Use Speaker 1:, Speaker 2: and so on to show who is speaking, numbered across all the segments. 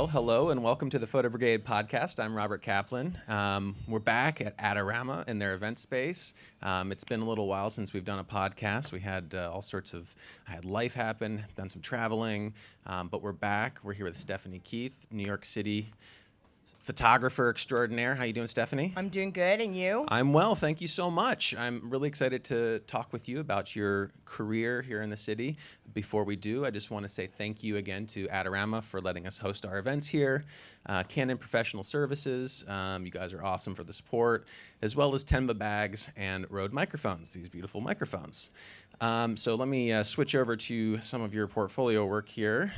Speaker 1: Well, hello and welcome to the Photo Brigade podcast. I'm Robert Kaplan. We're back at Adorama in their event space. It's been a little while since we've done a podcast. We had I had life happen, done some traveling, but we're back. We're here with Stephanie Keith, New York City photographer extraordinaire. How you doing, Stephanie?
Speaker 2: I'm doing good, and you?
Speaker 1: I'm well, thank you so much. I'm really excited to talk with you about your career here in the city. Before we do, I just want to say thank you again to Adorama for letting us host our events here. Canon Professional Services, you guys are awesome for the support, as well as Tenba Bags and Rode Microphones, these beautiful microphones. So let me switch over to some of your portfolio work here.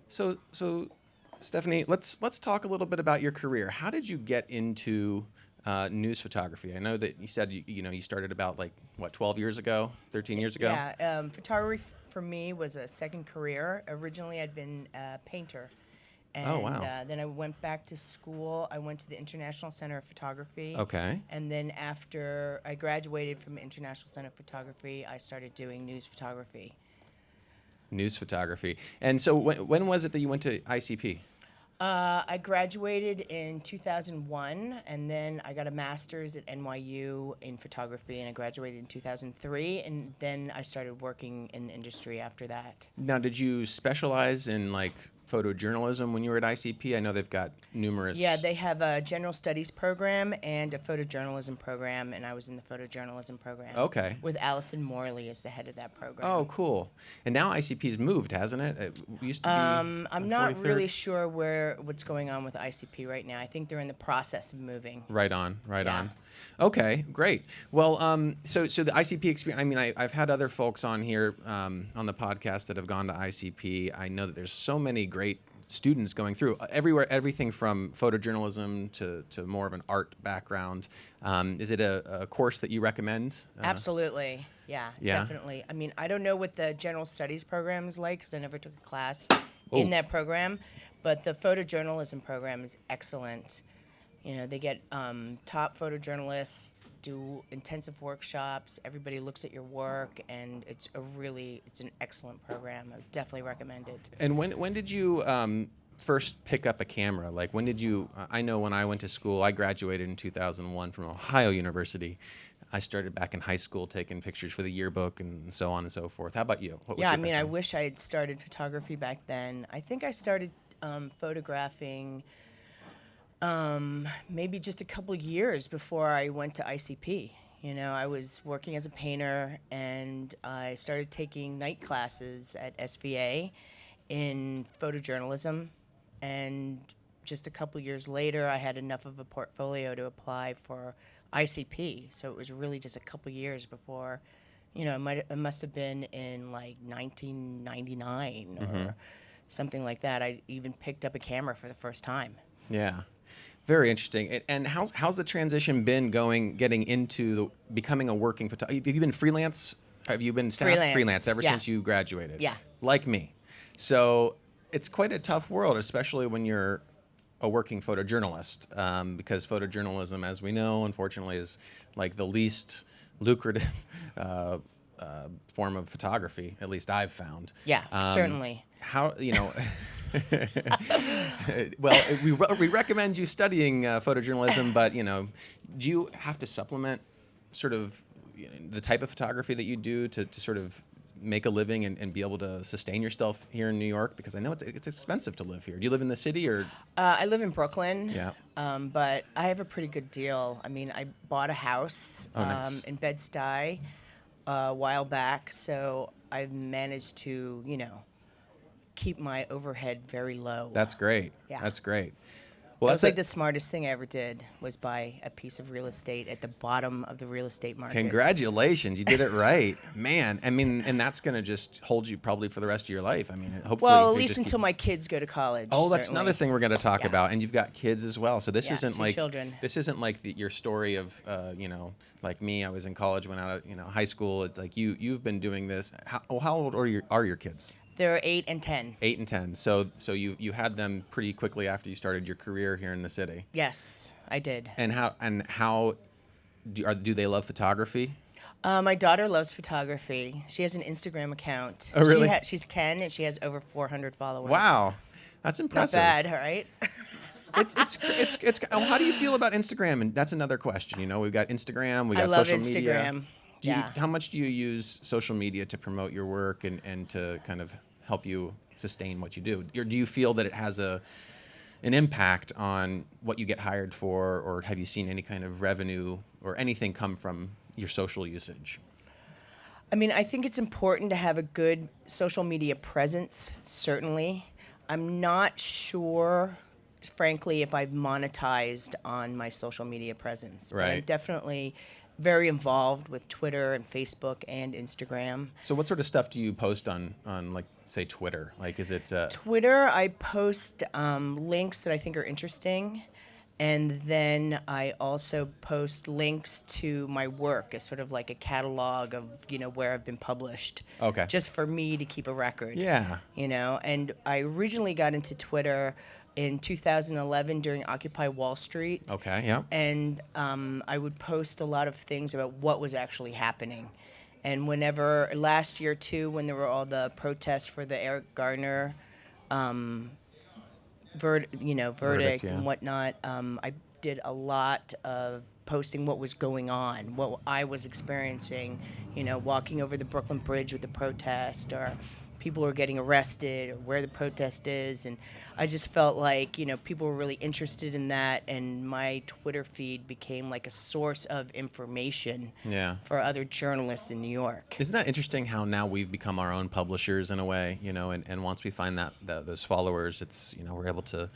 Speaker 1: So Stephanie, let's talk a little bit about your career. How did you get into news photography? I know that you said you started about 12 years ago, 13 years ago?
Speaker 2: Yeah, photography for me was a second career. Originally, I'd been a painter. And,
Speaker 1: oh, wow.
Speaker 2: Then I went back to school. I went to the International Center of Photography.
Speaker 1: Okay.
Speaker 2: And then after I graduated from International Center of Photography, I started doing news photography.
Speaker 1: News photography. And so when was it that you went to ICP?
Speaker 2: I graduated in 2001, and then I got a master's at NYU in photography, and I graduated in 2003, and then I started working in the industry after that.
Speaker 1: Now, did you specialize in photojournalism when you were at ICP? I know they've got numerous...
Speaker 2: Yeah, they have a general studies program and a photojournalism program, and I was in the photojournalism program.
Speaker 1: Okay.
Speaker 2: With Allison Morley as the head of that program.
Speaker 1: Oh, cool. And now ICP's moved, hasn't it? It used to be
Speaker 2: I'm not
Speaker 1: 43rd?
Speaker 2: really sure what's going on with ICP right now. I think they're in the process of moving.
Speaker 1: Right on.
Speaker 2: Yeah.
Speaker 1: Okay, great. Well, so the ICP experience, I mean, I've had other folks on here on the podcast that have gone to ICP. I know that there's so many great students going through everywhere, everything from photojournalism to more of an art background. Is it a course that you recommend?
Speaker 2: Absolutely. Yeah, definitely. I mean, I don't know what the general studies program is like because I never took a class in that program, but the photojournalism program is excellent. You know, they get top photojournalists, do intensive workshops. Everybody looks at your work, and it's an excellent program. I would definitely recommend it.
Speaker 1: And when did you first pick up a camera? When did you? I know when I went to school, I graduated in 2001 from Ohio University. I started back in high school taking pictures for the yearbook and so on and so forth. How about you? What was your
Speaker 2: I
Speaker 1: background?
Speaker 2: wish I had started photography back then. I think I started photographing. Maybe just a couple years before I went to ICP. You know, I was working as a painter, and I started taking night classes at SVA in photojournalism, and just a couple years later, I had enough of a portfolio to apply for ICP, so it was really just a couple years before, it must have been in 1999 or something like that. I even picked up a camera for the first time.
Speaker 1: Yeah. Very interesting. And how's the transition been getting into becoming a working photographer? Have you been freelance? Have you been staff freelance ever since you graduated?
Speaker 2: Yeah.
Speaker 1: Like me. So it's quite a tough world, especially when you're a working photojournalist, because photojournalism, as we know, unfortunately, is the least lucrative form of photography, at least I've found.
Speaker 2: Yeah, certainly.
Speaker 1: How, well, we recommend you studying photojournalism, but, do you have to supplement sort of the type of photography that you do to sort of make a living and be able to sustain yourself here in New York? Because I know it's expensive to live here. Do you live in the city or?
Speaker 2: I live in Brooklyn.
Speaker 1: Yeah.
Speaker 2: But I have a pretty good deal. I mean, I bought a house
Speaker 1: nice.
Speaker 2: in Bed-Stuy a while back, so I've managed to, keep my overhead very low.
Speaker 1: That's great.
Speaker 2: Yeah.
Speaker 1: That's great. Well,
Speaker 2: That was the smartest thing I ever did, was buy a piece of real estate at the bottom of the real estate market.
Speaker 1: Congratulations, you did it right, man. I mean, and that's gonna just hold you probably for the rest of your life. I mean, hopefully.
Speaker 2: Well, at least until my kids go to college.
Speaker 1: Oh, that's
Speaker 2: certainly.
Speaker 1: another thing we're gonna talk
Speaker 2: Yeah.
Speaker 1: about. And you've got kids as well, so this isn't
Speaker 2: 2 children.
Speaker 1: This isn't your story of like me. I was in college, went out of high school. It's like you've been doing this. How old are your kids?
Speaker 2: They're 8 and 10.
Speaker 1: 8 and 10. So you had them pretty quickly after you started your career here in the city.
Speaker 2: Yes, I did.
Speaker 1: And how do they love photography?
Speaker 2: My daughter loves photography. She has an Instagram account.
Speaker 1: Oh, really?
Speaker 2: She's 10 and she has over 400 followers.
Speaker 1: Wow. That's
Speaker 2: Not
Speaker 1: impressive.
Speaker 2: bad, right?
Speaker 1: It's. How do you feel about Instagram? And that's another question. You know, we've got Instagram, we
Speaker 2: I
Speaker 1: got
Speaker 2: love
Speaker 1: social media.
Speaker 2: Instagram.
Speaker 1: Do you,
Speaker 2: Yeah.
Speaker 1: how much do you use social media to promote your work and to kind of help you sustain what you do? Or do you feel that it has an impact on what you get hired for, or have you seen any kind of revenue or anything come from your social usage?
Speaker 2: I mean, I think it's important to have a good social media presence, certainly. I'm not sure, frankly, if I've monetized on my social media presence. But I'm
Speaker 1: Right.
Speaker 2: definitely very involved with Twitter and Facebook and Instagram.
Speaker 1: So what sort of stuff do you post on like, say, Twitter? Like, is it...
Speaker 2: Twitter, I post links that I think are interesting. And then I also post links to my work as sort of like a catalog of, where I've been published.
Speaker 1: Okay.
Speaker 2: Just for me to keep a record.
Speaker 1: Yeah.
Speaker 2: And I originally got into Twitter in 2011 during Occupy Wall Street.
Speaker 1: Okay, yeah.
Speaker 2: And I would post a lot of things about what was actually happening. And whenever, last year too, when there were all the protests for the Eric Garner verdict
Speaker 1: yeah.
Speaker 2: and whatnot, I did a lot of posting what was going on, what I was experiencing, walking over the Brooklyn Bridge with the protest, or people were getting arrested, or where the protest is. And I just felt like, people were really interested in that, and my Twitter feed became like a source of information
Speaker 1: Yeah.
Speaker 2: for other journalists in New York.
Speaker 1: Isn't that interesting how now we've become our own publishers in a way, and once we find those followers, it's, we're able to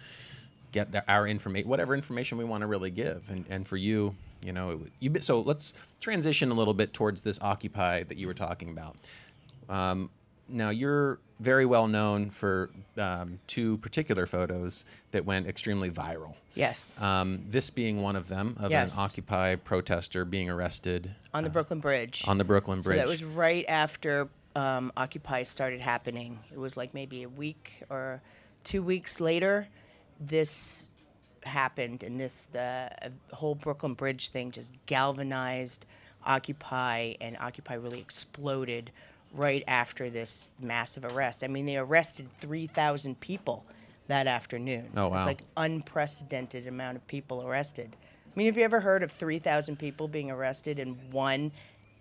Speaker 1: get our information, whatever information we want to really give. And for you, so let's transition a little bit towards this Occupy that you were talking about. Now, you're very well known for two particular photos that went extremely viral.
Speaker 2: Yes.
Speaker 1: This being one of them, of
Speaker 2: Yes.
Speaker 1: an Occupy protester being arrested.
Speaker 2: On the Brooklyn Bridge.
Speaker 1: On the Brooklyn Bridge.
Speaker 2: So that was right after Occupy started happening. It was like maybe a week or 2 weeks later, this happened, and the whole Brooklyn Bridge thing just galvanized Occupy, and Occupy really exploded right after this massive arrest. I mean, they arrested 3,000 people that afternoon.
Speaker 1: Oh, wow.
Speaker 2: It's like unprecedented amount of people arrested. I mean, have you ever heard of 3,000 people being arrested in one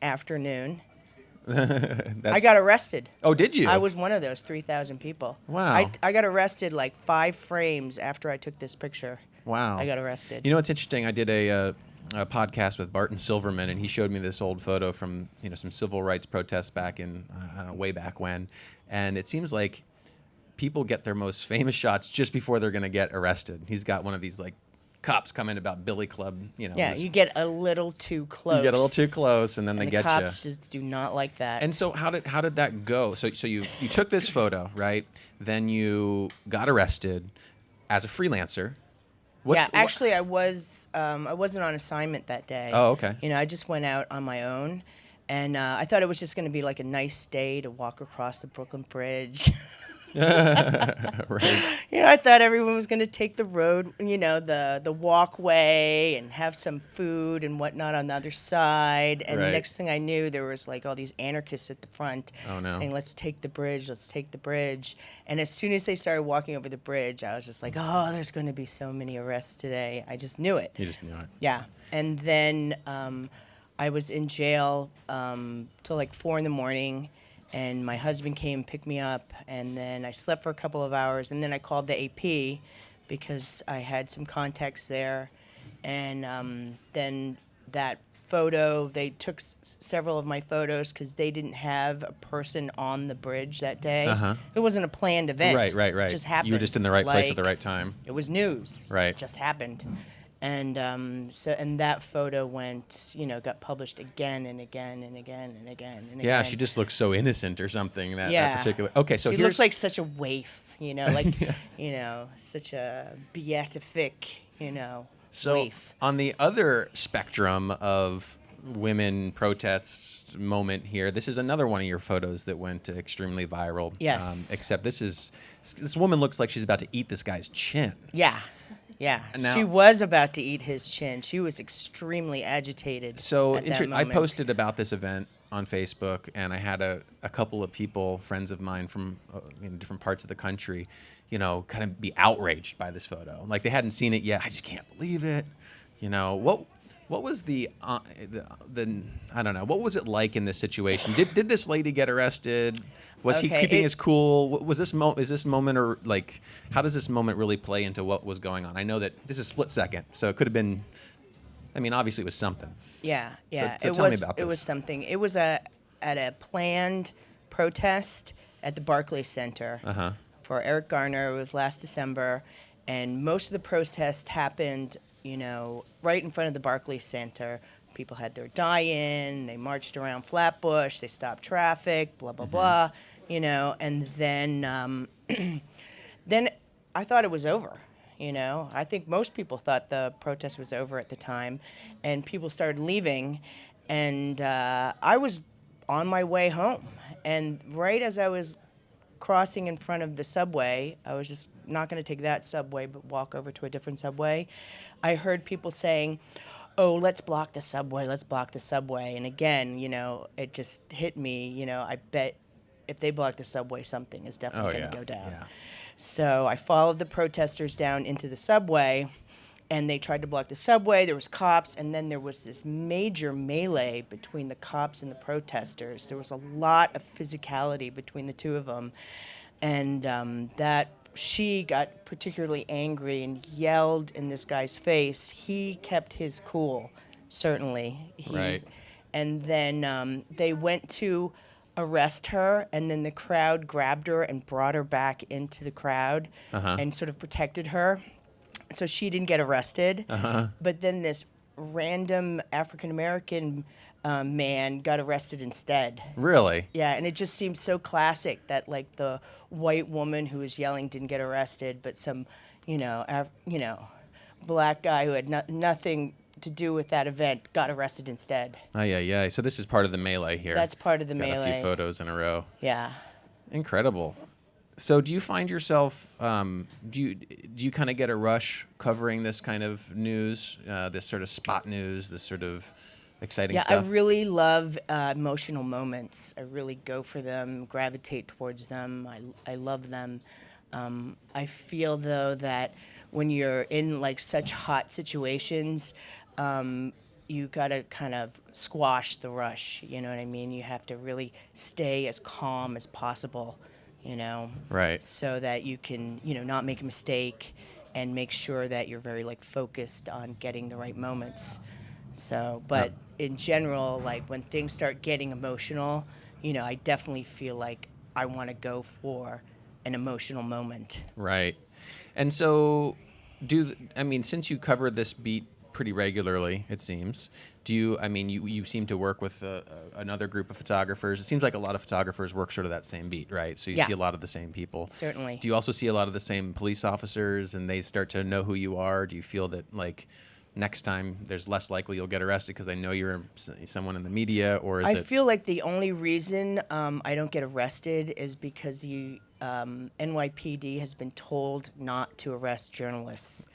Speaker 2: afternoon? I got arrested.
Speaker 1: Oh, did you?
Speaker 2: I was one of those 3,000 people.
Speaker 1: Wow.
Speaker 2: I got arrested like 5 frames after I took this picture.
Speaker 1: Wow.
Speaker 2: I got arrested.
Speaker 1: You know, it's interesting. I did a podcast with Barton Silverman, and he showed me this old photo from some civil rights protests back in I don't know, way back when, and it seems like people get their most famous shots just before they're going to get arrested. He's got one of these like cops come in about Billy Club,
Speaker 2: Yeah, you get a little too close.
Speaker 1: You get a little too close, and then they
Speaker 2: the
Speaker 1: get you.
Speaker 2: cops just do not like that.
Speaker 1: And so how did that go? So you took this photo, right? Then you got arrested as a freelancer.
Speaker 2: Actually, I wasn't on assignment that day.
Speaker 1: Oh, okay.
Speaker 2: I just went out on my own, and I thought it was just going to be like a nice day to walk across the Brooklyn Bridge.
Speaker 1: Right.
Speaker 2: I thought everyone was going to take the road, the walkway, and have some food and whatnot on the other side. And
Speaker 1: Right.
Speaker 2: next thing I knew, there was like all these anarchists at the front
Speaker 1: Oh, no.
Speaker 2: saying, "Let's take the bridge, let's take the bridge." And as soon as they started walking over the bridge, I was just like, "Oh, there's going to be so many arrests today." I just knew it.
Speaker 1: You just knew it.
Speaker 2: Yeah. And then I was in jail till like 4 a.m. And my husband came and picked me up, and then I slept for a couple of hours, and then I called the AP because I had some contacts there. And then that photo, they took several of my photos because they didn't have a person on the bridge that day.
Speaker 1: Uh-huh.
Speaker 2: It wasn't a planned event.
Speaker 1: Right.
Speaker 2: It just happened.
Speaker 1: You were just in the right place at the
Speaker 2: Like,
Speaker 1: right time.
Speaker 2: It was news.
Speaker 1: Right.
Speaker 2: It just happened. And and that photo got published again and again and again and again and again.
Speaker 1: Yeah, she just looks so innocent or something. That particular. Okay, so
Speaker 2: she
Speaker 1: here's
Speaker 2: looks like such a waif, such a beatific,
Speaker 1: so
Speaker 2: waif.
Speaker 1: on the other spectrum of women protests moment here, this is another one of your photos that went extremely viral.
Speaker 2: Yes.
Speaker 1: Except this woman looks like she's about to eat this guy's chin.
Speaker 2: Yeah. Yeah,
Speaker 1: Now-
Speaker 2: she was about to eat his chin. She was extremely agitated.
Speaker 1: So
Speaker 2: at that
Speaker 1: I
Speaker 2: moment.
Speaker 1: posted about this event on Facebook, and I had a couple of people, friends of mine from different parts of the country, kind of be outraged by this photo. Like they hadn't seen it yet. I just can't believe it. What was the I don't know, what was it like in this situation? Did this lady get arrested? Was he keeping his cool? Was this is this moment, or like how does this moment really play into what was going on? I know that this is split second, so it could have been. I mean, obviously, it was something.
Speaker 2: Yeah.
Speaker 1: So tell me about this.
Speaker 2: It was something. It was at a planned protest at the Barclays Center for Eric Garner. It was last December, and most of the protest happened, right in front of the Barclays Center. People had their die-in. They marched around Flatbush. They stopped traffic. Blah blah blah. And then then I thought it was over. I think most people thought the protest was over at the time, and people started leaving, and I was on my way home, and right as I was crossing in front of the subway, I was just not going to take that subway but walk over to a different subway, I heard people saying, "Oh, let's block the subway, let's block the subway." And again, it just hit me, I bet if they block the subway, something is definitely going to go down.
Speaker 1: Yeah.
Speaker 2: So I followed the protesters down into the subway, and they tried to block the subway. There was cops, and then there was this major melee between the cops and the protesters. There was a lot of physicality between the two of them, and that she got particularly angry and yelled in this guy's face. He kept his cool, certainly.
Speaker 1: Right.
Speaker 2: And then they went to arrest her, and then the crowd grabbed her and brought her back into the crowd and sort of protected her, so she didn't get arrested. But then this random African-American man got arrested instead.
Speaker 1: Really?
Speaker 2: Yeah, and it just seems so classic that like the white woman who was yelling didn't get arrested, but some black guy who had nothing to do with that event got arrested instead.
Speaker 1: Oh, yeah. So this is part of the melee here.
Speaker 2: That's part of the
Speaker 1: Got
Speaker 2: melee.
Speaker 1: a few photos in a row.
Speaker 2: Yeah.
Speaker 1: Incredible. So do you find yourself, do you kind of get a rush covering this kind of news, this sort of spot news, this sort of exciting stuff?
Speaker 2: Yeah, I really love emotional moments. I really go for them, gravitate towards them. I love them. I feel, though, that when you're in like such hot situations, you gotta kind of squash the rush. You know what I mean? You have to really stay as calm as possible.
Speaker 1: Right.
Speaker 2: So that you can, not make a mistake and make sure that you're very like focused on getting the right moments. So, but in general, like when things start getting emotional, I definitely feel like I want to go for an emotional moment.
Speaker 1: Right. And so since you cover this beat pretty regularly, it seems, you seem to work with another group of photographers. It seems like a lot of photographers work sort of that same beat, right? So you see a lot of the same people.
Speaker 2: Certainly.
Speaker 1: Do you also see a lot of the same police officers, and they start to know who you are? Do you feel that like next time there's less likely you'll get arrested because they know you're someone in the media, or
Speaker 2: I feel like the only reason I don't get arrested is because the NYPD has been told not to arrest journalists.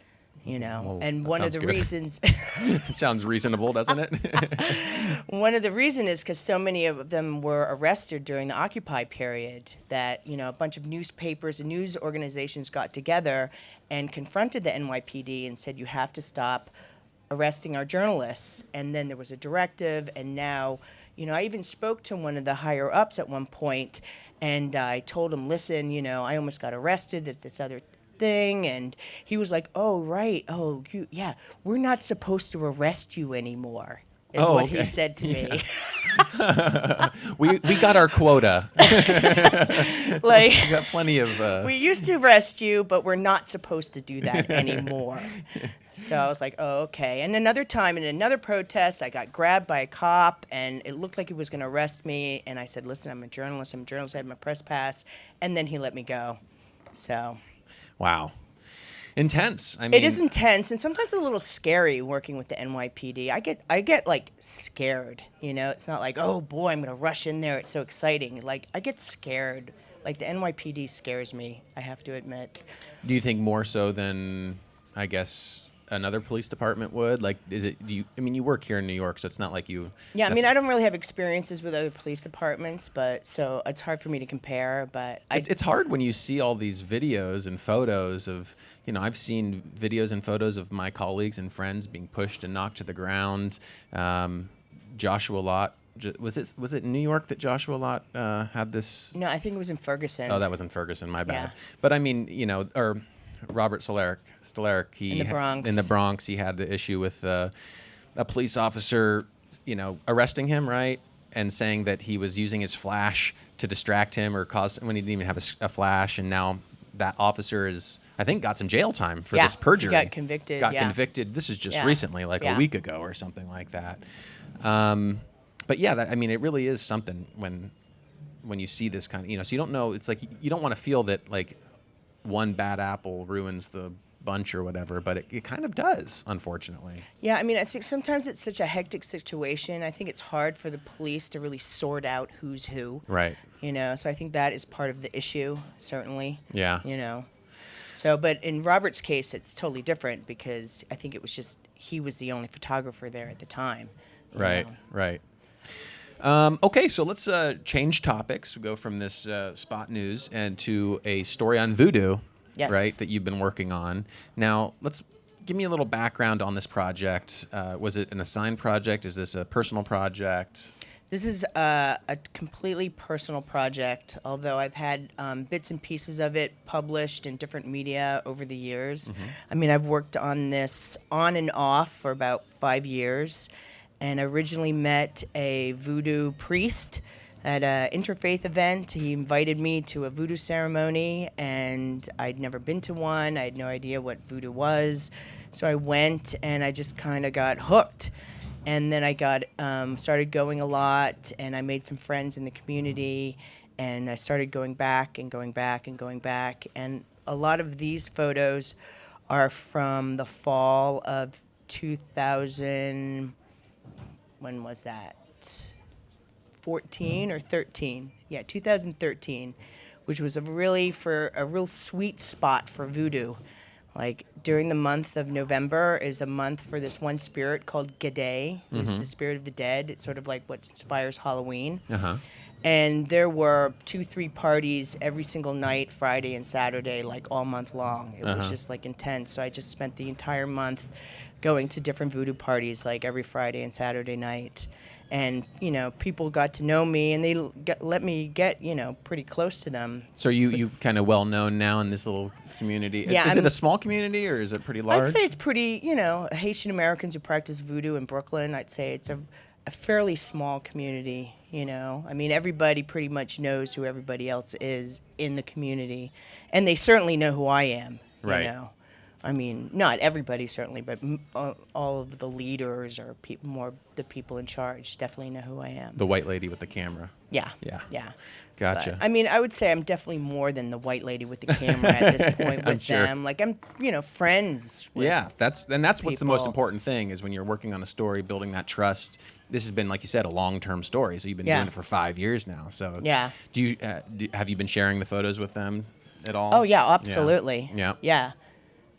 Speaker 1: Well,
Speaker 2: and one of the reasons
Speaker 1: it sounds reasonable, doesn't it?
Speaker 2: one of the reasons is because so many of them were arrested during the Occupy period that, a bunch of newspapers and news organizations got together and confronted the NYPD and said, you have to stop arresting our journalists. And then there was a directive, and now, I even spoke to one of the higher ups at one point, and I told him, listen, I almost got arrested at this other thing, and he was like, "Oh, right. Oh, we're not supposed to arrest you anymore." Is what he said to me.
Speaker 1: we got our quota.
Speaker 2: Like
Speaker 1: we got plenty of.
Speaker 2: We used to arrest you, but we're not supposed to do that anymore. So I was like, "Oh, okay." And another time in another protest, I got grabbed by a cop, and it looked like he was going to arrest me. And I said, "Listen, I'm a journalist. I have my press pass." And then he let me go. So.
Speaker 1: Wow. Intense.
Speaker 2: It is intense, and sometimes it's a little scary working with the NYPD. I get like scared, It's not like, oh boy, I'm gonna rush in there. It's so exciting. Like I get scared. Like the NYPD scares me, I have to admit.
Speaker 1: Do you think more so than, I guess, another police department would? Like, I mean, you work here in New York, so it's not like you.
Speaker 2: Yeah, I mean, I don't really have experiences with other police departments, but so it's hard for me to compare. But
Speaker 1: It's hard when you see all these videos and photos of, I've seen videos and photos of my colleagues and friends being pushed and knocked to the ground. Joshua Lott. Was it in New York that Joshua Lott had this?
Speaker 2: No, I think it was in Ferguson.
Speaker 1: Oh, that was in Ferguson. My bad.
Speaker 2: Yeah.
Speaker 1: But I mean, or Robert Stolaric.
Speaker 2: In the Bronx.
Speaker 1: In the Bronx, he had the issue with a police officer, arresting him, right, and saying that he was using his flash to distract him or cause when he didn't even have a flash, and now that officer I think, got some jail time for this perjury.
Speaker 2: He got convicted.
Speaker 1: Convicted. This is just recently, like a week ago or something like that. But yeah, it really is something when you see this kind of, so you don't know, it's like you don't want to feel that like one bad apple ruins the bunch or whatever, but it kind of does, unfortunately.
Speaker 2: Yeah, I mean, I think sometimes it's such a hectic situation. I think it's hard for the police to really sort out who's who.
Speaker 1: Right.
Speaker 2: So I think that is part of the issue, certainly.
Speaker 1: Yeah.
Speaker 2: So, but in Robert's case, it's totally different because I think it was just he was the only photographer there at the time.
Speaker 1: Right. Okay, so let's change topics. We go from this spot news and to a story on voodoo,
Speaker 2: Yes.
Speaker 1: right, that you've been working on. Now, give me a little background on this project. Was it an assigned project? Is this a personal project?
Speaker 2: This is a completely personal project, although I've had bits and pieces of it published in different media over the years.
Speaker 1: Mm-hmm.
Speaker 2: I mean, I've worked on this on and off for about 5 years, and I originally met a voodoo priest at an interfaith event. He invited me to a voodoo ceremony, and I'd never been to one. I had no idea what voodoo was. So I went, and I just kind of got hooked. And then I started going a lot, and I made some friends in the community, and I started going back and going back and going back. And a lot of these photos are from the fall of 2000, when was that? 14 or 13? Yeah, 2013, which was a real sweet spot for voodoo. Like during the month of November is a month for this one spirit called Gede, who's the spirit of the dead. It's sort of like what inspires Halloween.
Speaker 1: Uh-huh.
Speaker 2: And there were 2-3 parties every single night, Friday and Saturday, like all month long. It was just like intense. So I just spent the entire month going to different voodoo parties, like every Friday and Saturday night. And, people got to know me, and they let me get, pretty close to them.
Speaker 1: So you kind of well known now in this little community.
Speaker 2: Yeah,
Speaker 1: is it a small community or is it pretty large?
Speaker 2: I'd say it's pretty, Haitian Americans who practice voodoo in Brooklyn, I'd say it's a fairly small community, I mean, everybody pretty much knows who everybody else is in the community. And they certainly know who I am,
Speaker 1: Right.
Speaker 2: I mean, not everybody certainly, but all of the leaders or more the people in charge definitely know who I am.
Speaker 1: The white lady with the camera.
Speaker 2: Yeah.
Speaker 1: Gotcha.
Speaker 2: But, I mean, I would say I'm definitely more than the white lady with the camera at this point with
Speaker 1: sure.
Speaker 2: them. Like I'm, friends with
Speaker 1: that's what's the most
Speaker 2: people.
Speaker 1: important thing is when you're working on a story, building that trust. This has been, like you said, a long-term story. So you've been doing it for 5 years now. So
Speaker 2: yeah.
Speaker 1: Have you been sharing the photos with them at all?
Speaker 2: Oh yeah, absolutely.
Speaker 1: Yeah.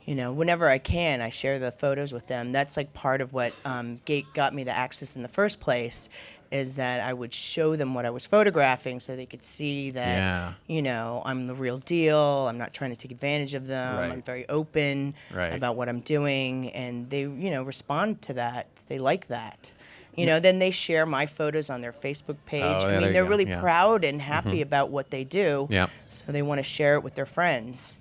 Speaker 2: Whenever I can, I share the photos with them. That's like part of what got me the access in the first place, is that I would show them what I was photographing so they could see that, I'm the real deal. I'm not trying to take advantage of them.
Speaker 1: Right.
Speaker 2: I'm very open about what I'm doing, and they, respond to that. They like that. Then they share my photos on their Facebook page.
Speaker 1: Oh, yeah,
Speaker 2: I mean,
Speaker 1: there
Speaker 2: they're
Speaker 1: you go.
Speaker 2: really
Speaker 1: Yeah.
Speaker 2: proud and happy about what they do.
Speaker 1: Yeah.
Speaker 2: So they want to share it with their friends.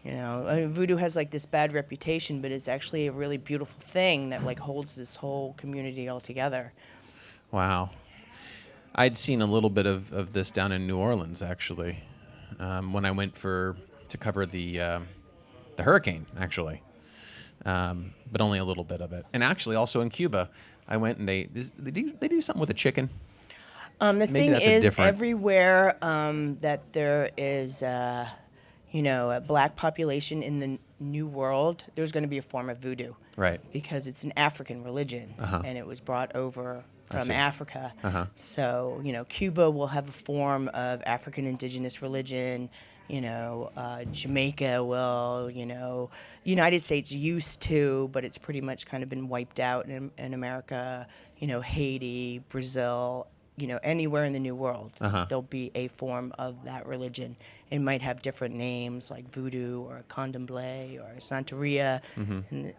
Speaker 2: Voodoo has like this bad reputation, but it's actually a really beautiful thing that like holds this whole community all together.
Speaker 1: Wow. I'd seen a little bit of this down in New Orleans, actually, when I went to cover the hurricane, actually, but only a little bit of it. And actually, also in Cuba, I went and they do something with a chicken.
Speaker 2: The thing
Speaker 1: that's a
Speaker 2: is,
Speaker 1: different-
Speaker 2: everywhere that there is, a black population in the New World, there's going to be a form of voodoo.
Speaker 1: Right.
Speaker 2: Because it's an African religion, and it was brought over from
Speaker 1: see.
Speaker 2: Africa. So, Cuba will have a form of African indigenous religion, Jamaica will, United States used to, but it's pretty much kind of been wiped out in America, Haiti, Brazil, anywhere in the New World. There'll be a form of that religion. It might have different names like Voodoo or Candomblé or Santeria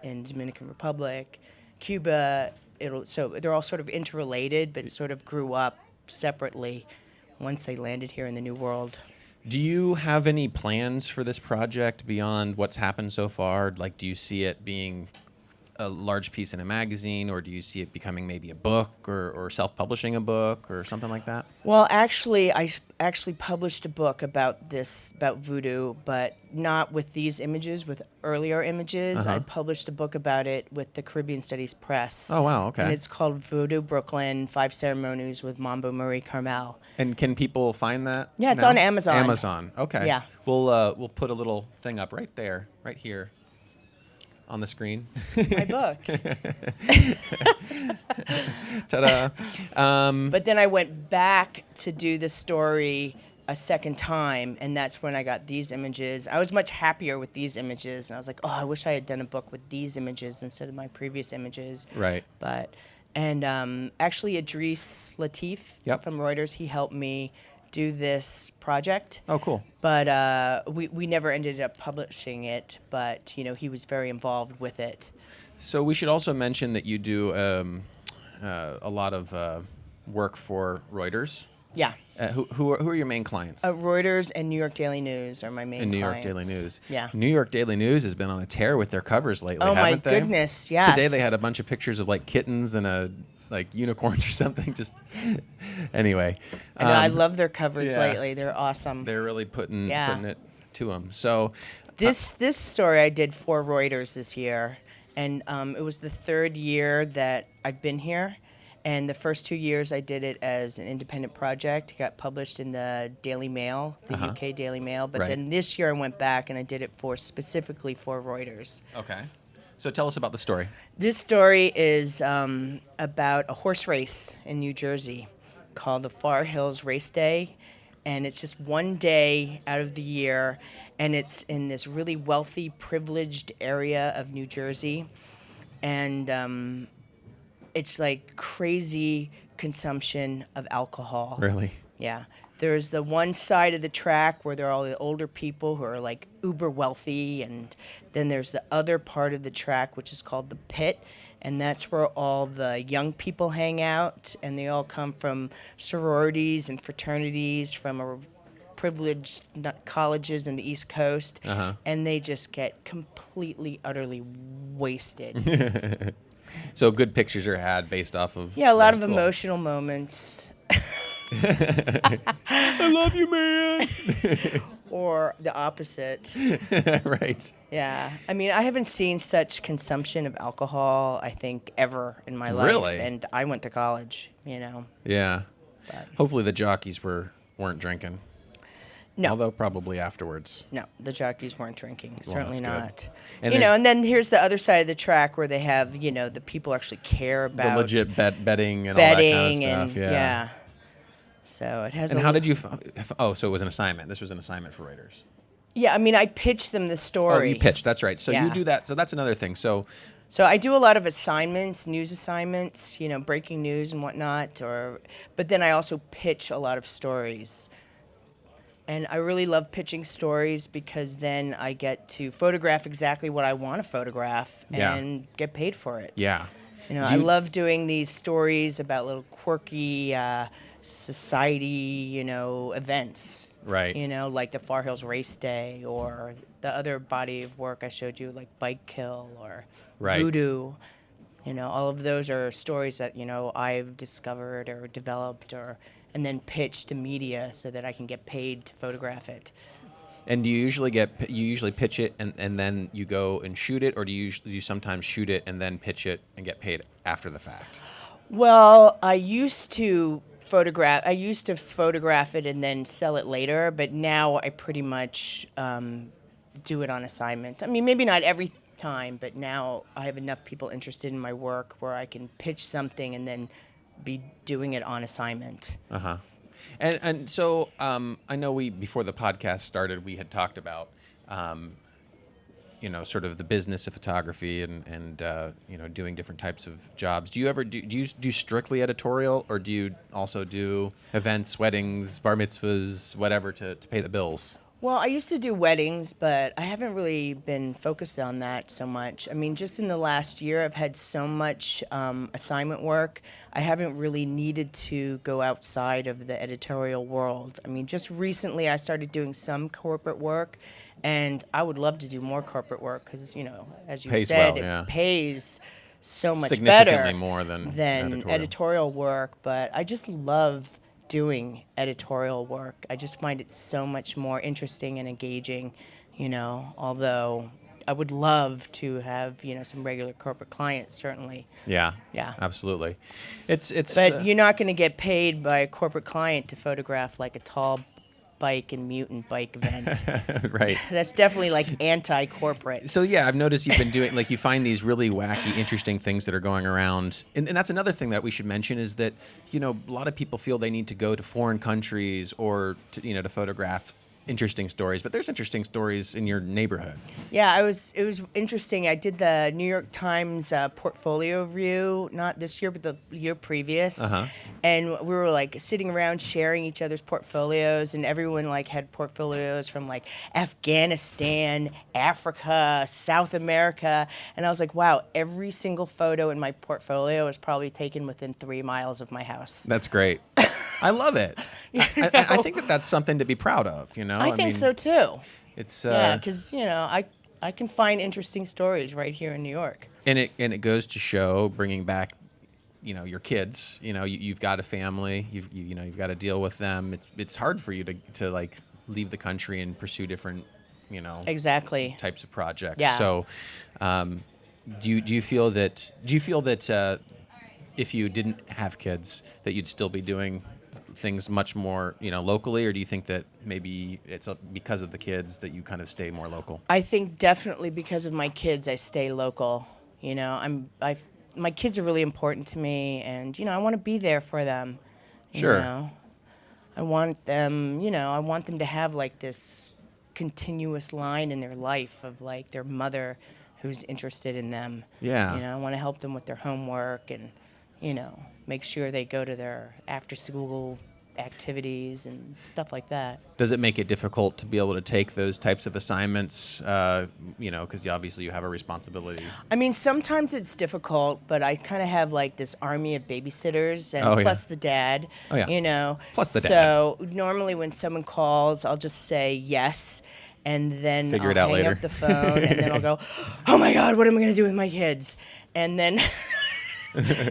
Speaker 2: in Dominican Republic, Cuba. So they're all sort of interrelated, but sort of grew up separately once they landed here in the New World.
Speaker 1: Do you have any plans for this project beyond what's happened so far? Like, do you see it being a large piece in a magazine, or do you see it becoming maybe a book or self-publishing a book or something like that?
Speaker 2: Well, actually, I published a book about voodoo, but not with these images, with earlier images. I published a book about it with the Caribbean Studies Press.
Speaker 1: Oh, wow, okay.
Speaker 2: And it's called Voodoo Brooklyn, 5 Ceremonies with Mambo Marie Carmel.
Speaker 1: And can people find that?
Speaker 2: Yeah, it's
Speaker 1: now?
Speaker 2: on Amazon.
Speaker 1: Amazon, okay.
Speaker 2: Yeah.
Speaker 1: We'll put a little thing up right there, right here on the screen.
Speaker 2: My book.
Speaker 1: Ta-da.
Speaker 2: But then I went back to do the story a second time, and that's when I got these images. I was much happier with these images, and I was like, oh, I wish I had done a book with these images instead of my previous images.
Speaker 1: Right.
Speaker 2: Actually, Idris Latif from Reuters, he helped me do this project.
Speaker 1: Oh, cool.
Speaker 2: But we never ended up publishing it, but, he was very involved with it.
Speaker 1: So we should also mention that you do a lot of work for Reuters.
Speaker 2: Yeah.
Speaker 1: Who are your main clients?
Speaker 2: Reuters and New York Daily News are my main clients.
Speaker 1: New York Daily News.
Speaker 2: Yeah.
Speaker 1: New York Daily News has been on a tear with their covers lately,
Speaker 2: oh,
Speaker 1: haven't
Speaker 2: my
Speaker 1: they?
Speaker 2: goodness, yes.
Speaker 1: Today they had a bunch of pictures of like kittens and unicorns or something. Just anyway.
Speaker 2: I know, I love their covers lately. They're awesome.
Speaker 1: They're really putting it to them. So
Speaker 2: this story I did for Reuters this year, and it was the third year that I've been here. And the first 2 years I did it as an independent project. It got published in the Daily Mail, the UK Daily Mail. But then this year I went back and I did it specifically for Reuters.
Speaker 1: Okay. So tell us about the story.
Speaker 2: This story is about a horse race in New Jersey called the Far Hills Race Day. And it's just one day out of the year. And it's in this really wealthy, privileged area of New Jersey. And it's like crazy consumption of alcohol.
Speaker 1: Really?
Speaker 2: Yeah. There's the one side of the track where there are all the older people who are like uber wealthy, and then there's the other part of the track which is called the pit, and that's where all the young people hang out, and they all come from sororities and fraternities from privileged colleges in the East Coast, and they just get completely, utterly wasted.
Speaker 1: So good pictures are had based off of...
Speaker 2: Yeah, a lot of emotional moments.
Speaker 1: I love you, man.
Speaker 2: Or the opposite.
Speaker 1: Right.
Speaker 2: Yeah. I mean, I haven't seen such consumption of alcohol, I think, ever in my life.
Speaker 1: Really?
Speaker 2: And I went to college,
Speaker 1: Yeah. But hopefully the jockeys weren't drinking.
Speaker 2: No.
Speaker 1: Although probably afterwards.
Speaker 2: No, the jockeys weren't drinking. Certainly not.
Speaker 1: And
Speaker 2: and then here's the other side of the track where they have, the people actually care about
Speaker 1: the legit betting and all that kind of stuff.
Speaker 2: Yeah. So it has.
Speaker 1: And how did you? So it was an assignment. This was an assignment for Reuters.
Speaker 2: Yeah, I mean, I pitched them the story.
Speaker 1: Oh, you pitched. That's right. So you do that. So that's another thing. So
Speaker 2: I do a lot of assignments, news assignments, breaking news and whatnot. But then I also pitch a lot of stories. And I really love pitching stories because then I get to photograph exactly what I want to photograph and get paid for it.
Speaker 1: Yeah.
Speaker 2: I love doing these stories about little quirky society, events.
Speaker 1: Right.
Speaker 2: Like the Far Hills Race Day or the other body of work I showed you, like Bike Kill or Voodoo. All of those are stories that, I've discovered or developed and then pitch to media so that I can get paid to photograph it.
Speaker 1: And do you usually pitch it and then you go and shoot it, or do you sometimes shoot it and then pitch it and get paid after the fact?
Speaker 2: Well, I used to photograph it and then sell it later, but now I pretty much do it on assignment. I mean, maybe not every time, but now I have enough people interested in my work where I can pitch something and then be doing it on assignment.
Speaker 1: And so I know before the podcast started, we had talked about sort of the business of photography and doing different types of jobs. Do you ever do you do strictly editorial, or do you also do events, weddings, bar mitzvahs, whatever to pay the bills?
Speaker 2: Well, I used to do weddings, but I haven't really been focused on that so much. I mean, just in the last year, I've had so much assignment work. I haven't really needed to go outside of the editorial world. I mean, just recently I started doing some corporate work, and I would love to do more corporate work because, as you
Speaker 1: Pays
Speaker 2: said,
Speaker 1: well, yeah.
Speaker 2: it pays so much
Speaker 1: Significantly
Speaker 2: better
Speaker 1: more than
Speaker 2: editorial work. But I just love doing editorial work. I just find it so much more interesting and engaging, although I would love to have, some regular corporate clients, certainly.
Speaker 1: Yeah.
Speaker 2: Yeah.
Speaker 1: Absolutely. It's
Speaker 2: But you're not going to get paid by a corporate client to photograph like a tall bike and mutant bike event.
Speaker 1: right.
Speaker 2: That's definitely like anti-corporate.
Speaker 1: So yeah, I've noticed you've been doing, like, you find these really wacky, interesting things that are going around, and that's another thing that we should mention is that a lot of people feel they need to go to foreign countries or to photograph interesting stories, but there's interesting stories in your neighborhood.
Speaker 2: Yeah, it was interesting. I did the New York Times portfolio review, not this year, but the year previous. And we were like sitting around sharing each other's portfolios, and everyone like had portfolios from like Afghanistan, Africa, South America. And I was like, wow, every single photo in my portfolio was probably taken within 3 miles of my house.
Speaker 1: That's great. I love it. I think that's something to be proud of,
Speaker 2: I think so too.
Speaker 1: It's
Speaker 2: yeah, because I can find interesting stories right here in New York.
Speaker 1: And it goes to show, bringing back, your kids. You've got a family. You've got to deal with them. It's hard for you to like leave the country and pursue different
Speaker 2: exactly
Speaker 1: types of projects.
Speaker 2: Yeah.
Speaker 1: So, do you feel that if you didn't have kids, that you'd still be doing things much more locally, or do you think that maybe it's because of the kids that you kind of stay more local?
Speaker 2: I think definitely because of my kids, I stay local. My kids are really important to me, and I want to be there for them.
Speaker 1: Sure.
Speaker 2: I want them, I want them to have like this continuous line in their life of like their mother who's interested in them.
Speaker 1: Yeah.
Speaker 2: I want to help them with their homework and make sure they go to their after-school activities and stuff like that.
Speaker 1: Does it make it difficult to be able to take those types of assignments, because obviously you have a responsibility?
Speaker 2: I mean, sometimes it's difficult, but I kind of have like this army of babysitters and plus the dad,
Speaker 1: Oh, yeah. Plus the dad.
Speaker 2: So normally when someone calls, I'll just say yes. And then
Speaker 1: Figure it
Speaker 2: I'll
Speaker 1: out
Speaker 2: hang
Speaker 1: later.
Speaker 2: up the phone, and then I'll go, oh my God, what am I going to do with my kids? And then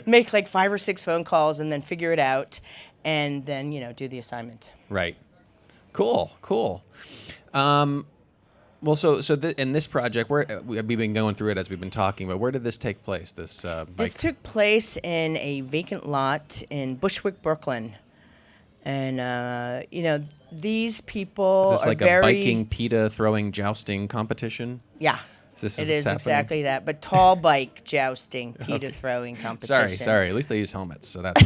Speaker 2: make like 5 or 6 phone calls and then figure it out and then, do the assignment.
Speaker 1: Right. Cool. Well, so in this project, we've been going through it as we've been talking, but where did this take place, this bike?
Speaker 2: This took place in a vacant lot in Bushwick, Brooklyn. And, these people
Speaker 1: Is this
Speaker 2: are
Speaker 1: like
Speaker 2: very...
Speaker 1: a biking, PETA throwing jousting competition?
Speaker 2: Yeah. It is exactly that, but tall bike jousting, PETA throwing competition.
Speaker 1: Sorry. At least they use helmets, so that's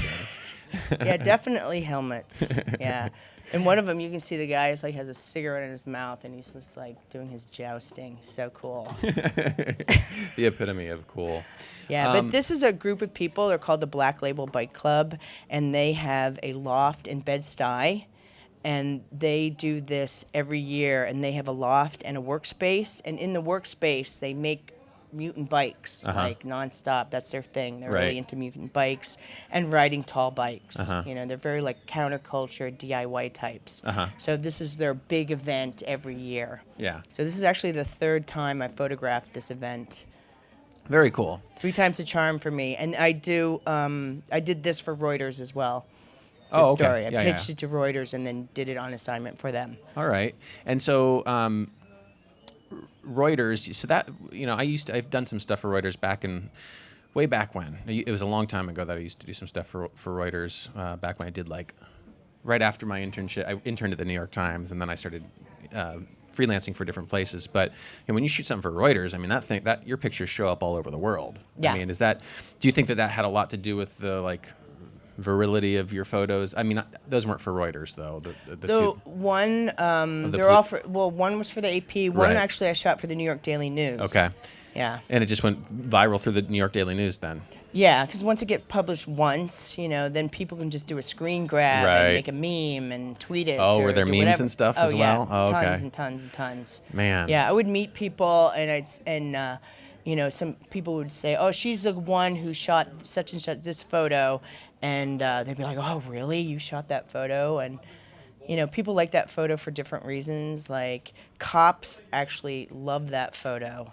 Speaker 1: good.
Speaker 2: Yeah, definitely helmets. Yeah. And one of them, you can see the guy like has a cigarette in his mouth, and he's just like doing his jousting. So cool.
Speaker 1: The epitome of cool.
Speaker 2: Yeah, but this is a group of people. They're called the Black Label Bike Club, and they have a loft in Bed-Stuy. And they do this every year, and they have a loft and a workspace. And in the workspace, they make mutant bikes, like nonstop. That's their thing. They're really into mutant bikes and riding tall bikes. They're very like counterculture DIY types. So this is their big event every year.
Speaker 1: Yeah.
Speaker 2: So this is actually the 3rd time I photographed this event.
Speaker 1: Very cool.
Speaker 2: 3 times the charm for me. And I did this for Reuters as well.
Speaker 1: Oh, okay.
Speaker 2: Story. I pitched it to Reuters and then did it on assignment for them.
Speaker 1: All right. And so Reuters, so that, I've done some stuff for Reuters way back when. It was a long time ago that I used to do some stuff for Reuters, back when I did like, right after my internship, I interned at the New York Times, and then I started freelancing for different places. But when you shoot something for Reuters, I mean, that your pictures show up all over the world.
Speaker 2: Yeah.
Speaker 1: I mean, do you think that had a lot to do with the virility of your photos? I mean, those weren't for Reuters though. The two.
Speaker 2: One,
Speaker 1: the
Speaker 2: they're all for. Well, one was for the AP. One
Speaker 1: Right.
Speaker 2: actually I shot for the New York Daily News.
Speaker 1: Okay.
Speaker 2: Yeah.
Speaker 1: And it just went viral through the New York Daily News then.
Speaker 2: Yeah, because once it gets published once, then people can just do a screen grab
Speaker 1: Right.
Speaker 2: and make a meme and tweet it.
Speaker 1: Oh,
Speaker 2: or
Speaker 1: were there
Speaker 2: do
Speaker 1: memes
Speaker 2: whatever.
Speaker 1: and stuff
Speaker 2: Oh,
Speaker 1: as
Speaker 2: yeah.
Speaker 1: well? Oh, okay.
Speaker 2: Tons and tons and tons.
Speaker 1: Man.
Speaker 2: Yeah, I would meet people and some people would say, "Oh, she's the one who shot such and such this photo," and they'd be like, "Oh, really? You shot that photo?" And people like that photo for different reasons. Like cops actually love that photo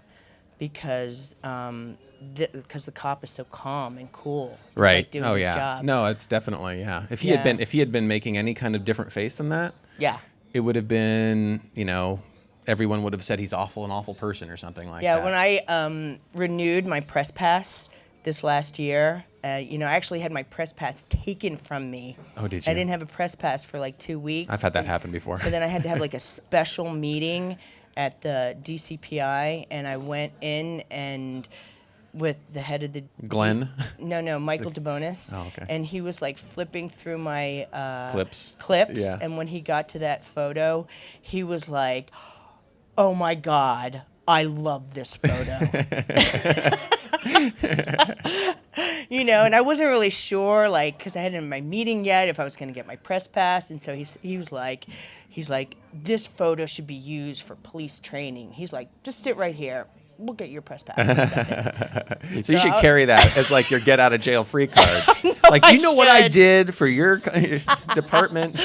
Speaker 2: because the cop is so calm and cool. He's
Speaker 1: Right.
Speaker 2: like doing
Speaker 1: Oh
Speaker 2: his
Speaker 1: yeah.
Speaker 2: job.
Speaker 1: No, it's definitely If he
Speaker 2: Yeah.
Speaker 1: had been making any kind of different face than that,
Speaker 2: Yeah.
Speaker 1: it would have been, everyone would have said he's an awful person or something like
Speaker 2: Yeah,
Speaker 1: that.
Speaker 2: when I renewed my press pass this last year, I actually had my press pass taken from me.
Speaker 1: Oh, did
Speaker 2: I
Speaker 1: you?
Speaker 2: didn't have a press pass for like 2 weeks.
Speaker 1: I've had that happen before.
Speaker 2: So then I had to have like a special meeting at the DCPI, and I went in and with the head of the
Speaker 1: Glenn?
Speaker 2: No, Michael Bonis.
Speaker 1: Oh, okay.
Speaker 2: And he was like flipping through my
Speaker 1: Clips.
Speaker 2: clips, and when he got to that photo, he was like, "Oh my God, I love this photo." And I wasn't really sure, like, because I hadn't my meeting yet, if I was going to get my press pass, and so he was like, "This photo should be used for police training." He's like, "Just sit right here. We'll get your press pass in a second."
Speaker 1: So you should carry that as like your get out of jail free card. Like, you know what I
Speaker 2: should.
Speaker 1: did for your department?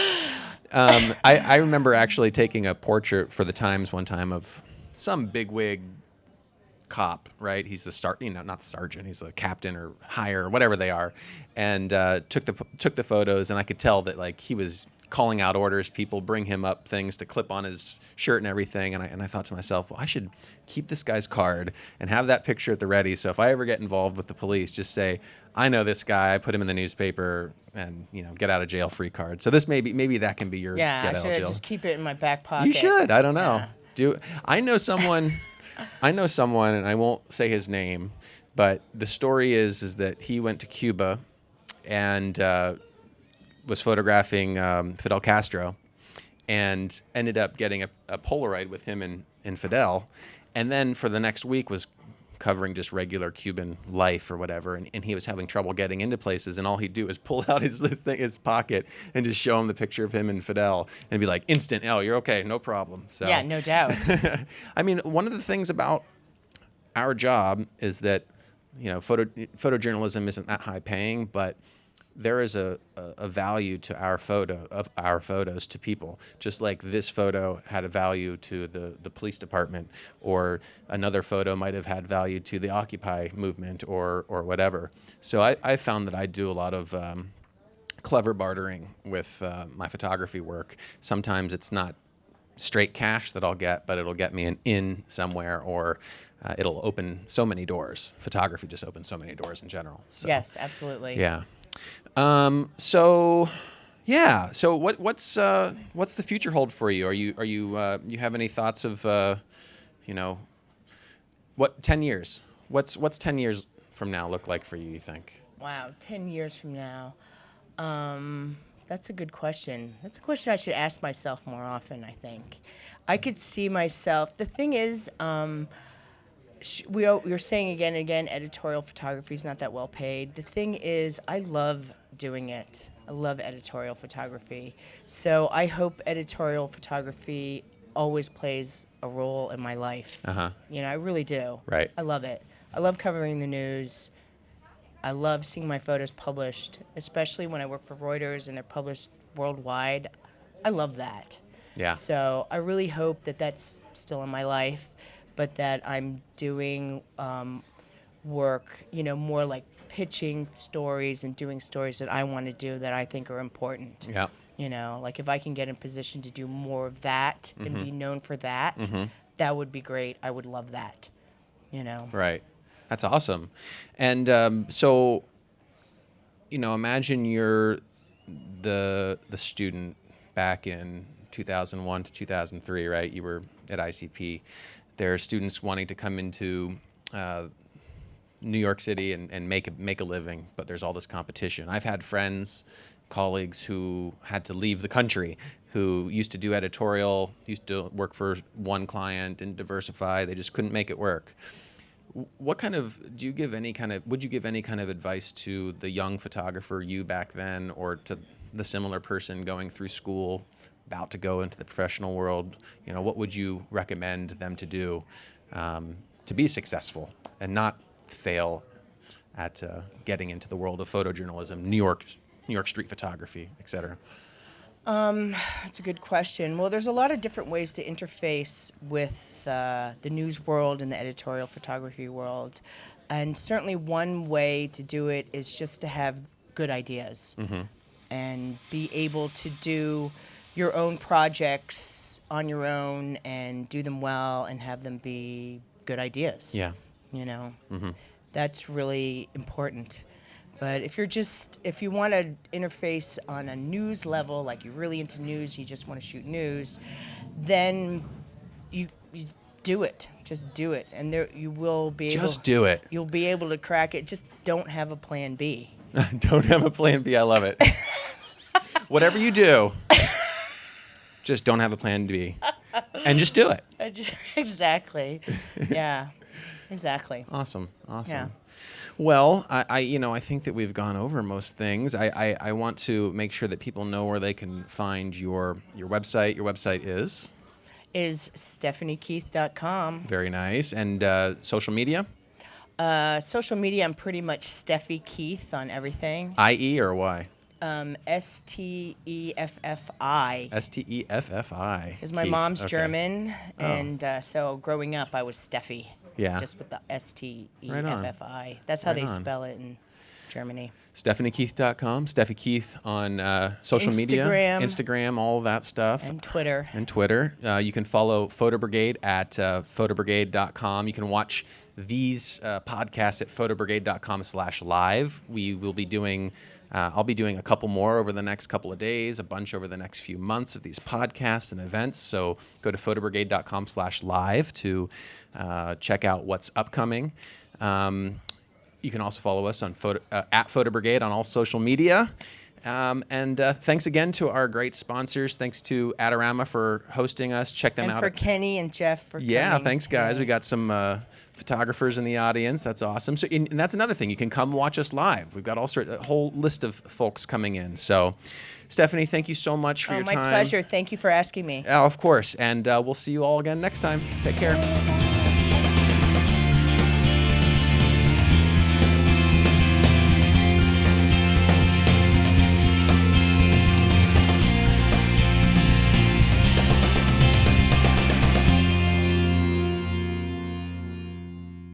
Speaker 1: I remember actually taking a portrait for the Times one time of some bigwig cop, right? He's not the sergeant. He's a captain or higher or whatever they are, and took the photos, and I could tell that like he was calling out orders. People bring him up things to clip on his shirt and everything, and I thought to myself, well, I should keep this guy's card and have that picture at the ready. So if I ever get involved with the police, just say, I know this guy. I put him in the newspaper, and get out of jail free card. So this maybe that can be your
Speaker 2: Yeah,
Speaker 1: get
Speaker 2: I
Speaker 1: out of
Speaker 2: should
Speaker 1: jail.
Speaker 2: just keep it in my back pocket.
Speaker 1: You should. I don't know.
Speaker 2: Yeah.
Speaker 1: I know someone. I know someone, and I won't say his name, but the story is that he went to Cuba and was photographing Fidel Castro, and ended up getting a Polaroid with him and Fidel, and then for the next week was covering just regular Cuban life or whatever, and he was having trouble getting into places, and all he'd do is pull out his pocket and just show him the picture of him and Fidel and be like, instant, oh, you're okay, no problem. So
Speaker 2: Yeah, no doubt.
Speaker 1: I mean, one of the things about our job is that, photojournalism isn't that high paying, but there is a value to our photos to people, just like this photo had a value to the police department, or another photo might have had value to the Occupy movement or whatever. So I found that I do a lot of clever bartering with my photography work. Sometimes it's not straight cash that I'll get, but it'll get me an in somewhere, or it'll open so many doors. Photography just opens so many doors in general. So,
Speaker 2: Yes, absolutely.
Speaker 1: yeah. So what's the future hold for you? Are you have any thoughts of what 10 years? What's 10 years from now look like for you think?
Speaker 2: Wow, 10 years from now. That's a good question. That's a question I should ask myself more often, I think. I could see myself. The thing is, we're saying again and again, editorial photography is not that well paid. The thing is, I love doing it. I love editorial photography. So I hope editorial photography always plays a role in my life.
Speaker 1: Uh-huh.
Speaker 2: I really do.
Speaker 1: Right.
Speaker 2: I love it. I love covering the news. I love seeing my photos published, especially when I work for Reuters and they're published worldwide. I love that.
Speaker 1: Yeah.
Speaker 2: So I really hope that that's still in my life, but that I'm doing work, more like pitching stories and doing stories that I want to do that I think are important.
Speaker 1: Yeah.
Speaker 2: Like if I can get in position to do more of that and be known for that, that would be great. I would love that.
Speaker 1: Right. That's awesome. And so, imagine you're the student back in 2001 to 2003, right? You were at ICP. There are students wanting to come into New York City and make a living, but there's all this competition. I've had friends, colleagues who had to leave the country, who used to do editorial, used to work for one client and diversify. They just couldn't make it work. What kind of, would you give any kind of advice to the young photographer, you back then, or to the similar person going through school, about to go into the professional world? You know, what would you recommend them to do to be successful and not fail at getting into the world of photojournalism, New York street photography, et cetera?
Speaker 2: That's a good question. Well, there's a lot of different ways to interface with the news world and the editorial photography world. And certainly one way to do it is just to have good ideas and be able to do your own projects on your own and do them well and have them be good ideas.
Speaker 1: Yeah.
Speaker 2: You know, that's really important. But if you want to interface on a news level, like you're really into news, you just want to shoot news, then you do it. Just do it, and you will be able.
Speaker 1: Just do it.
Speaker 2: You'll be able to crack it. Just don't have a plan B.
Speaker 1: Don't have a plan B. I love it. Whatever you do, just don't have a plan B, and just do it.
Speaker 2: Exactly. Yeah. Exactly.
Speaker 1: Awesome.
Speaker 2: Yeah.
Speaker 1: Well, I think that we've gone over most things. I want to make sure that people know where they can find your website. Your website is
Speaker 2: StephanieKeith.com.
Speaker 1: Very nice. And social media?
Speaker 2: Social media, I'm pretty much Steffi Keith on everything.
Speaker 1: IE or Y?
Speaker 2: STEFFI.
Speaker 1: STEFFI.
Speaker 2: Because my mom's German, and so growing up I was Steffi.
Speaker 1: Yeah.
Speaker 2: Just with the STEFFI.
Speaker 1: Right
Speaker 2: That's how
Speaker 1: Right
Speaker 2: they
Speaker 1: on.
Speaker 2: spell it in Germany.
Speaker 1: StephanieKeith.com. Steffi Keith on social media. Instagram, all of that stuff.
Speaker 2: And Twitter.
Speaker 1: You can follow Photo Brigade at photobrigade.com. You can watch these podcasts at photobrigade.com/live. We will be doing, I'll be doing a couple more over the next couple of days, a bunch over the next few months of these podcasts and events. So go to photobrigade.com/live to check out what's upcoming. You can also follow us on at Photo Brigade on all social media. And thanks again to our great sponsors. Thanks to Adorama for hosting us. Check them out.
Speaker 2: And for Kenny and Jeff for coming.
Speaker 1: Yeah, thanks, guys. We got some photographers in the audience. That's awesome. So, and that's another thing. You can come watch us live. We've got a whole list of folks coming in. So, Stephanie, thank you so much for your time.
Speaker 2: My pleasure. Thank you for asking me.
Speaker 1: Of course. And we'll see you all again next time. Take care.